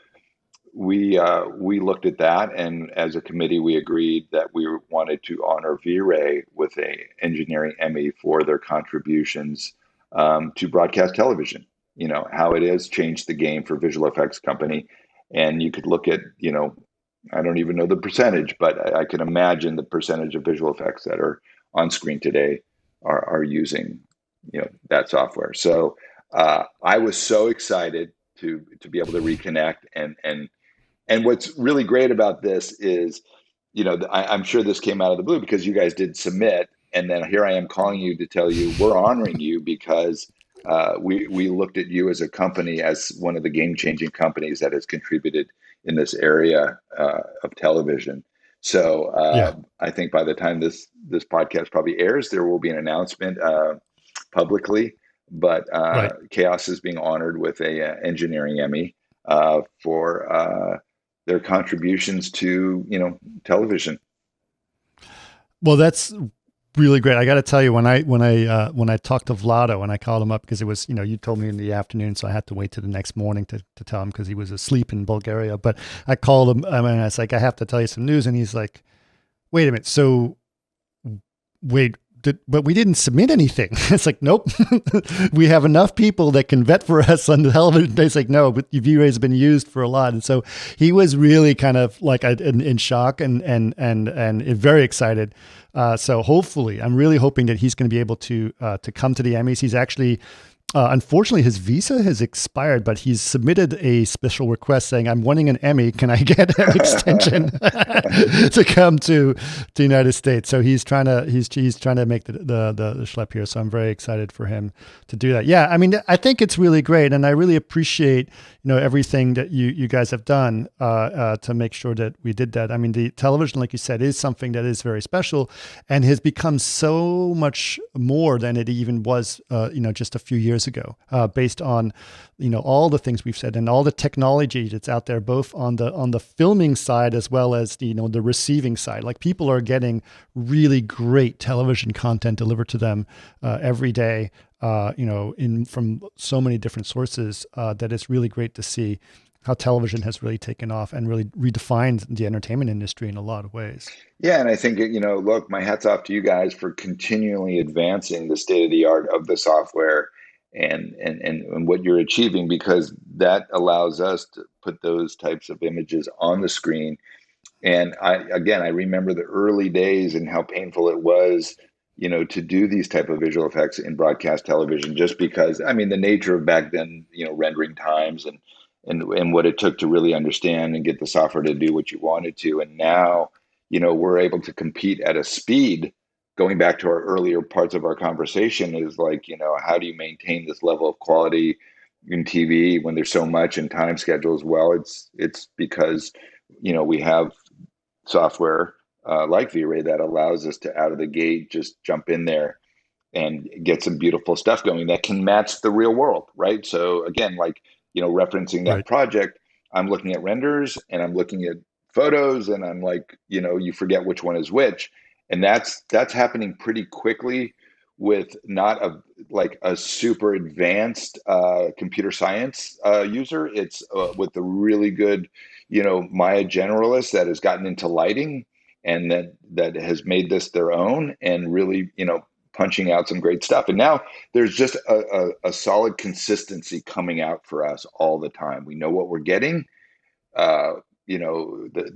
we looked at that, and as a committee, we agreed that we wanted to honor V-Ray with a engineering Emmy for their contributions to broadcast television. How it has changed the game for visual effects company, and you could look at I don't even know the percentage, but I can imagine the percentage of visual effects that are on screen today are using that software. So I was so excited to be able to reconnect and what's really great about this is, I'm sure this came out of the blue because you guys did submit, and then here I am calling you to tell you we're honoring you because we looked at you as a company as one of the game-changing companies that has contributed in this area of television. So Yeah. I think by the time this podcast probably airs, there will be an announcement publicly. But Right. Chaos is being honored with a engineering Emmy for their contributions to television. Well, that's really great. I got to tell you, when I talked to Vlado and I called him up because it was, you told me in the afternoon, so I had to wait till the next morning to tell him because he was asleep in Bulgaria. But I called him and I was like, I have to tell you some news, and he's like, wait a minute, so wait. But we didn't submit anything. It's like, nope. We have enough people that can vet for us on the television. It's like, no, but V-Ray has been used for a lot. And so he was really kind of like in shock and very excited. So hopefully, I'm really hoping that he's going to be able to come to the Emmys. He's actually, unfortunately, his visa has expired, but he's submitted a special request saying, I'm wanting an Emmy. Can I get an extension to come to the United States? So he's trying to make the schlep here. So I'm very excited for him to do that. Yeah. I mean, I think it's really great. And I really appreciate, everything that you guys have done to make sure that we did that. I mean, the television, like you said, is something that is very special and has become so much more than it even was, just a few years ago, based on, all the things we've said and all the technology that's out there, both on the filming side as well as the receiving side. Like people are getting really great television content delivered to them every day, from so many different sources that it's really great to see how television has really taken off and really redefined the entertainment industry in a lot of ways. Yeah, and I think look, my hat's off to you guys for continually advancing the state of the art of the software and what you're achieving, because that allows us to put those types of images on the screen. And I remember the early days and how painful it was, to do these type of visual effects in broadcast television, just because, I mean, the nature of back then, rendering times and what it took to really understand and get the software to do what you wanted to. And now, we're able to compete at a speed. Going back to our earlier parts of our conversation is like, how do you maintain this level of quality in TV when there's so much in time schedules? Well, it's because, we have software like V-Ray that allows us to out of the gate just jump in there and get some beautiful stuff going that can match the real world, right? So again, like, referencing that Right. project, I'm looking at renders and I'm looking at photos and I'm like, you forget which one is which. And that's happening pretty quickly with not a super advanced computer science user. It's with a really good, Maya generalist that has gotten into lighting and that has made this their own and really, punching out some great stuff. And now there's just a solid consistency coming out for us all the time. We know what we're getting. The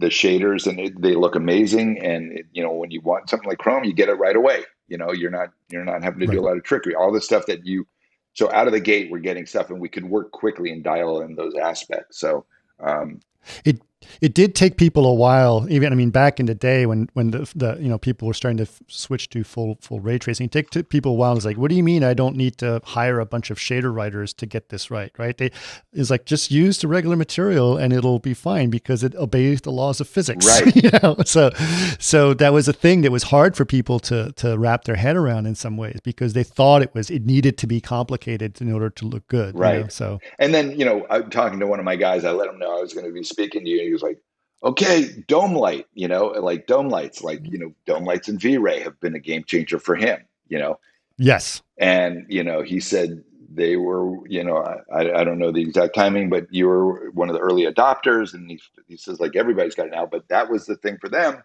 shaders and they look amazing. And when you want something like Chrome, you get it right away. You're not having to do Right. a lot of trickery. All the stuff so out of the gate, we're getting stuff, and we could work quickly and dial in those aspects. So It It did take people a while. Even, I mean, back in the day when the people were starting to switch to full ray tracing, it took people a while. It's like, what do you mean I don't need to hire a bunch of shader writers to get this right? It's like, just use the regular material and it'll be fine because it obeys the laws of physics. Right. So that was a thing that was hard for people to wrap their head around in some ways, because they thought it needed to be complicated in order to look good. Right. So, and then, I'm talking to one of my guys, I let him know I was going to be speaking to you. And he was like, okay, dome light, like dome lights, dome lights and V-Ray have been a game changer for him. yes. And, he said they were, I don't know the exact timing, but you were one of the early adopters. And he says, like, everybody's got it now, but that was the thing for them.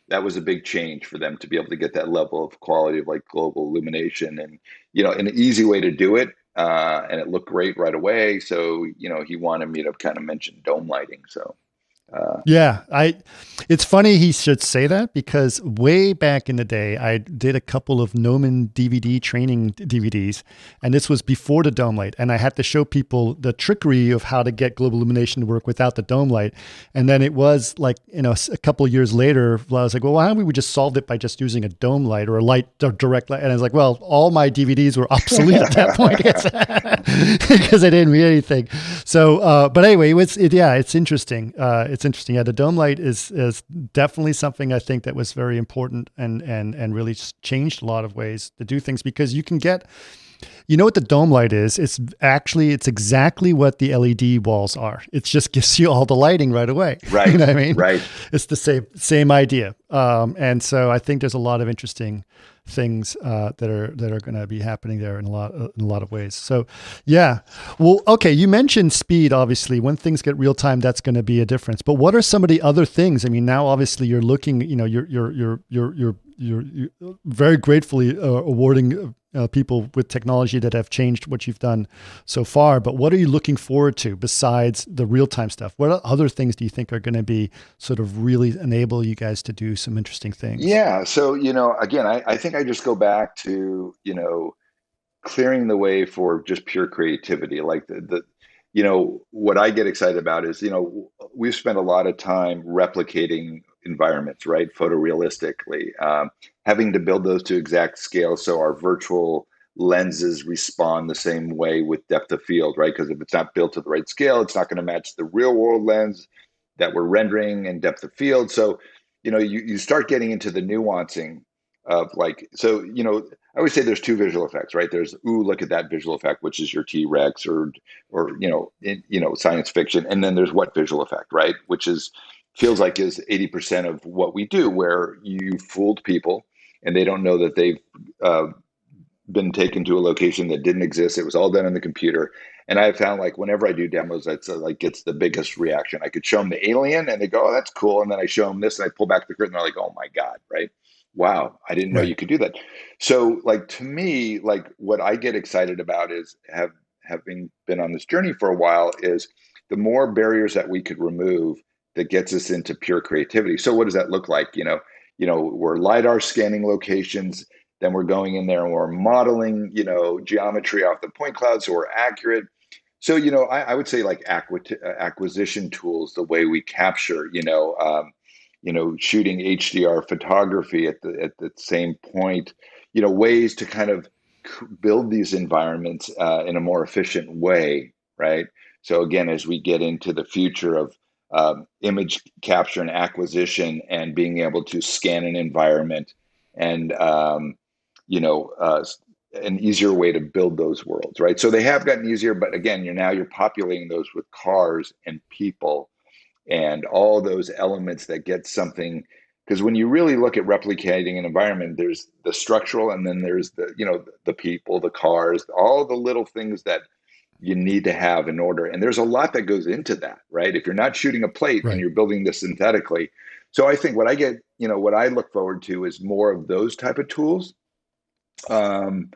That was a big change for them to be able to get that level of quality of like global illumination and, an easy way to do it. And it looked great right away. So, he wanted me to kind of mention dome lighting. So, yeah, it's funny he should say that, because way back in the day, I did a couple of Gnomon DVD training DVDs, and this was before the dome light. And I had to show people the trickery of how to get global illumination to work without the dome light. And then it was like, a couple of years later, I was like, well, why don't we just solved it by just using a dome light or a direct light? And I was like, well, all my DVDs were obsolete at that point because I didn't read anything. So, but anyway, it's interesting. It's interesting. Yeah, the dome light is definitely something I think that was very important and really changed a lot of ways to do things, because you can get, what the dome light is? It's exactly what the LED walls are. It just gives you all the lighting right away. Right. You know what I mean? Right. It's the same idea. And so I think there's a lot of interesting things that are going to be happening there in a lot of ways. So, yeah. Well, okay. You mentioned speed. Obviously, when things get real time, that's going to be a difference. But what are some of the other things? I mean, now obviously you're looking. You're very gratefully awarding people with technology that have changed what you've done so far. But what are you looking forward to besides the real-time stuff? What other things do you think are going to be sort of really enable you guys to do some interesting things? Yeah. So, again, I think I just go back to, clearing the way for just pure creativity. Like what I get excited about is, we've spent a lot of time replicating environments, right? Photorealistically, having to build those to exact scale. So our virtual lenses respond the same way with depth of field, right? Because if it's not built to the right scale, it's not going to match the real world lens that we're rendering and depth of field. So, you start getting into the nuancing of like, so, I always say there's two visual effects, right? There's, ooh, look at that visual effect, which is your T-Rex or science fiction. And then there's what visual effect, right? Which feels like is 80% of what we do, where you fooled people and they don't know that they've been taken to a location that didn't exist. It was all done on the computer. And I found like whenever I do demos, that's like gets the biggest reaction. I could show them the alien and they go, oh, that's cool. And then I show them this and I pull back the curtain. They're like, oh my God, right? Wow, I didn't know you could do that. So like to me, like what I get excited about is having been on this journey for a while is the more barriers that we could remove that gets us into pure creativity. So what does that look like? We're LiDAR scanning locations, then we're going in there and we're modeling, geometry off the point cloud so we're accurate. So, I would say like acquisition tools, the way we capture, shooting HDR photography at the same point, ways to kind of build these environments in a more efficient way, right? So again, as we get into the future of image capture and acquisition and being able to scan an environment and, an easier way to build those worlds, right? So they have gotten easier, but again, you're populating those with cars and people and all those elements that get something. Because when you really look at replicating an environment, there's the structural, and then there's the people, the cars, all the little things that you need to have in order. And there's a lot that goes into that, right? If you're not shooting a plate and you're building this synthetically. So I think what I look forward to is more of those type of tools, that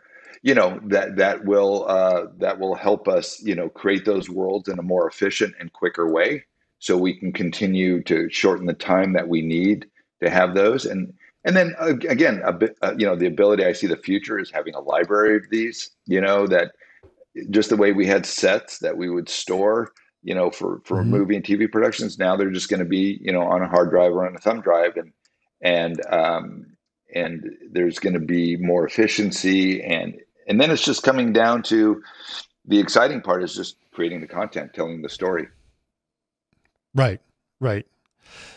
will help us, create those worlds in a more efficient and quicker way. So we can continue to shorten the time that we need to have those. And then again, the ability I see the future is having a library of these, that just the way we had sets that we would store, for movie and TV productions. Now they're just going to be, on a hard drive or on a thumb drive, and there's going to be more efficiency, and then it's just coming down to the exciting part is just creating the content, telling the story. Right.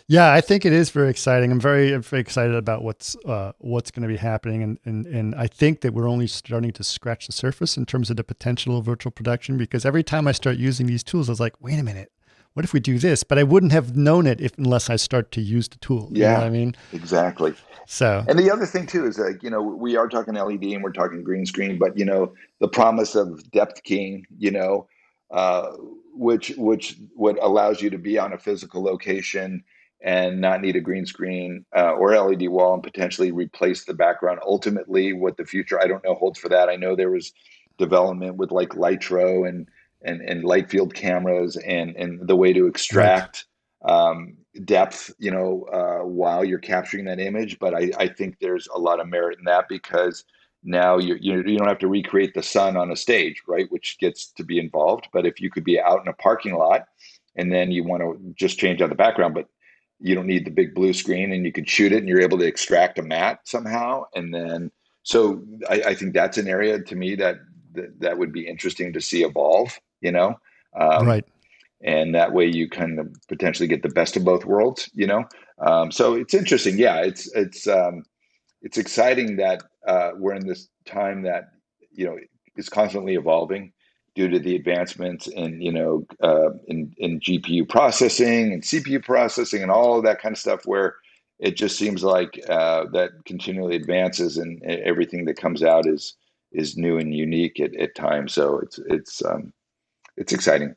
Yeah, I think it is very exciting. I'm very, very excited about what's going to be happening, and I think that we're only starting to scratch the surface in terms of the potential of virtual production. Because every time I start using these tools, I was like, wait a minute, what if we do this? But I wouldn't have known it unless I start to use the tool. Yeah, you know what I mean? Exactly. So, and the other thing too is like, we are talking LED and we're talking green screen, but the promise of depth keying, which what allows you to be on a physical location and not need a green screen or LED wall and potentially replace the background. Ultimately, what the future, I don't know, holds for that. I know there was development with like Litro and light field cameras and the way to extract depth, while you're capturing that image. But I think there's a lot of merit in that, because now you don't have to recreate the sun on a stage, right? Which gets to be involved. But if you could be out in a parking lot and then you want to just change out the background, but you don't need the big blue screen, and you could shoot it and you're able to extract a matte somehow. And then, so I think that's an area to me that would be interesting to see evolve, right. And that way you kind of potentially get the best of both worlds, so it's interesting. Yeah. It's exciting that we're in this time that, is constantly evolving due to the advancements in GPU processing and CPU processing and all of that kind of stuff, where it just seems like that continually advances, and everything that comes out is new and unique at times. So it's exciting.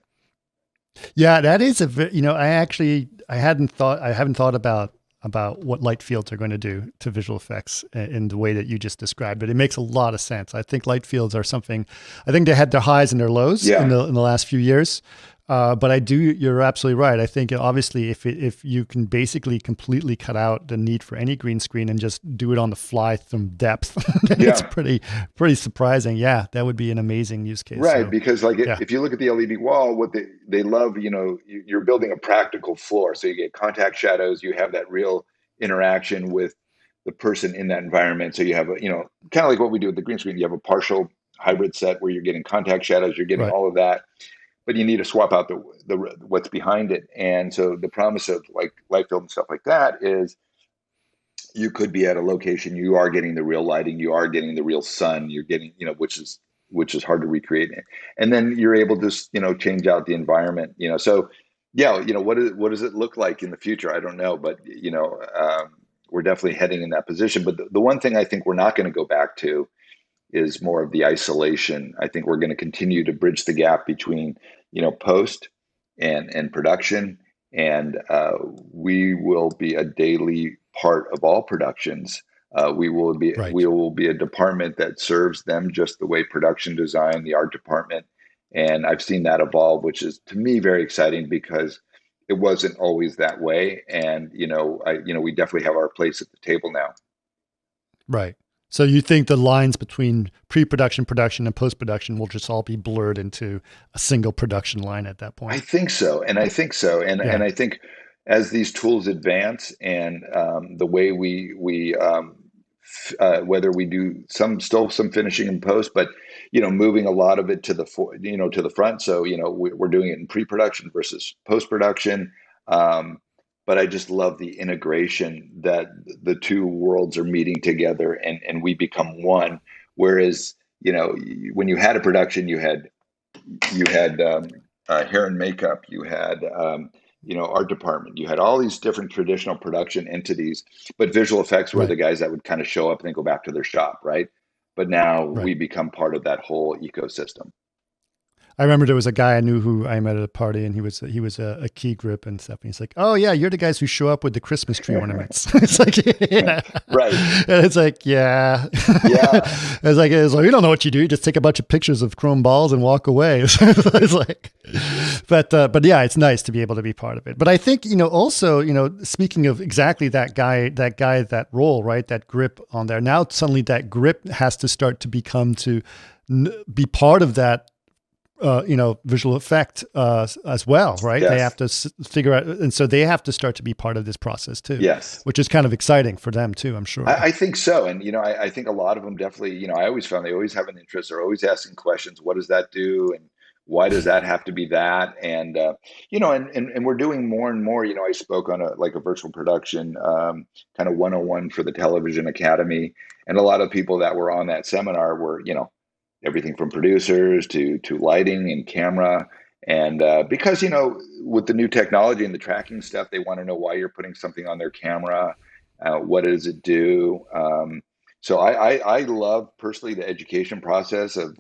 Yeah, that is I haven't thought about what light fields are going to do to visual effects in the way that you just described, but it makes a lot of sense. I think light fields are something, I think they had their highs and their lows in the last few years. But you're absolutely right. I think obviously if you can basically completely cut out the need for any green screen and just do it on the fly from depth, it's pretty surprising. Yeah, that would be an amazing use case. Right, so, because if you look at the LED wall, what they love, you're building a practical floor. So you get contact shadows, you have that real interaction with the person in that environment. So you have kind of like what we do with the green screen, you have a partial hybrid set where you're getting contact shadows, you're getting all of that. But you need to swap out the what's behind it. And so the promise of like light field and stuff like that is you could be at a location, you are getting the real lighting, you are getting the real sun, you're getting, which is hard to recreate. And then you're able to, change out the environment, So, what does it look like in the future? I don't know, but, we're definitely heading in that position. But the one thing I think we're not going to go back to is more of the isolation. I think we're going to continue to bridge the gap between, post and production, and we will be a daily part of all productions. We will be a department that serves them just the way production design, the art department, and I've seen that evolve, which is to me very exciting because it wasn't always that way, and we definitely have our place at the table now. Right. So you think the lines between pre-production, production, and post-production will just all be blurred into a single production line at that point? I think so. And I think as these tools advance and the way we whether we do some finishing in post, but moving a lot of it to the front. So we're doing it in pre-production versus post-production. But I just love the integration that the two worlds are meeting together, and we become one. Whereas, when you had a production, you had hair and makeup, you had, art department, you had all these different traditional production entities, but visual effects were the guys that would kind of show up and then go back to their shop, right? But now we become part of that whole ecosystem. I remember there was a guy I knew who I met at a party, and he was a key grip and stuff. And he's like, "Oh yeah, you're the guys who show up with the Christmas tree ornaments." It's like, right. And it's like, yeah. It's like you don't know what you do. You just take a bunch of pictures of chrome balls and walk away. It's like, but yeah, it's nice to be able to be part of it. But I think also speaking of exactly that role, right? That grip on there. Now suddenly that grip has to start to become be part of that visual effect as well, right? Yes. They have to figure out, and so they have to start to be part of this process too. Yes, which is kind of exciting for them too, I'm sure. I think so. And, I think a lot of them definitely, I always found they always have an interest. They're always asking questions. What does that do? And why does that have to be that? And, and we're doing more and more. I spoke on a virtual production kind of 101 for the Television Academy. And a lot of people that were on that seminar were, everything from producers to lighting and camera. And because, with the new technology and the tracking stuff, they want to know why you're putting something on their camera. What does it do? So I love personally the education process of,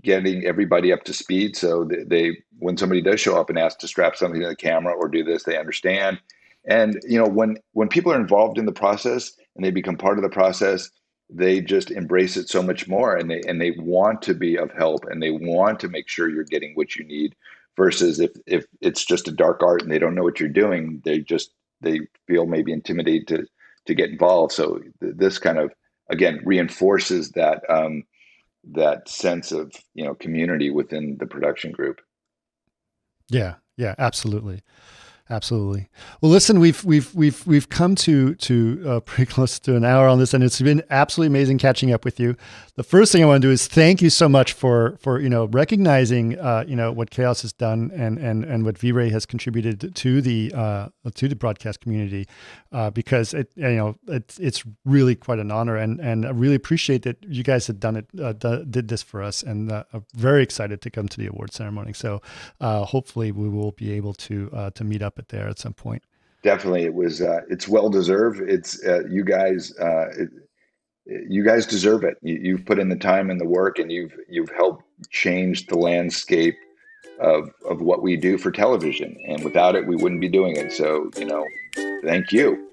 getting everybody up to speed. So they when somebody does show up and ask to strap something to the camera or do this, they understand. And, when people are involved in the process and they become part of the process, they just embrace it so much more, and they want to be of help, and they want to make sure you're getting what you need, versus if it's just a dark art and they don't know what you're doing, they feel maybe intimidated to get involved. So this kind of, again, reinforces that that sense of community within the production group. Yeah, absolutely. Absolutely. Well, listen, we've come to pretty close to an hour on this, and it's been absolutely amazing catching up with you. The first thing I want to do is thank you so much for recognizing what Chaos has done and what V-Ray has contributed to the broadcast community, because it's really quite an honor, and I really appreciate that you guys had did this for us, and I'm very excited to come to the award ceremony. So hopefully we will be able to meet up at there at some point. Definitely. It was it's well deserved. It's you guys deserve it. You've put in the time and the work, and you've helped change the landscape of what we do for television, and without it we wouldn't be doing it. So thank you.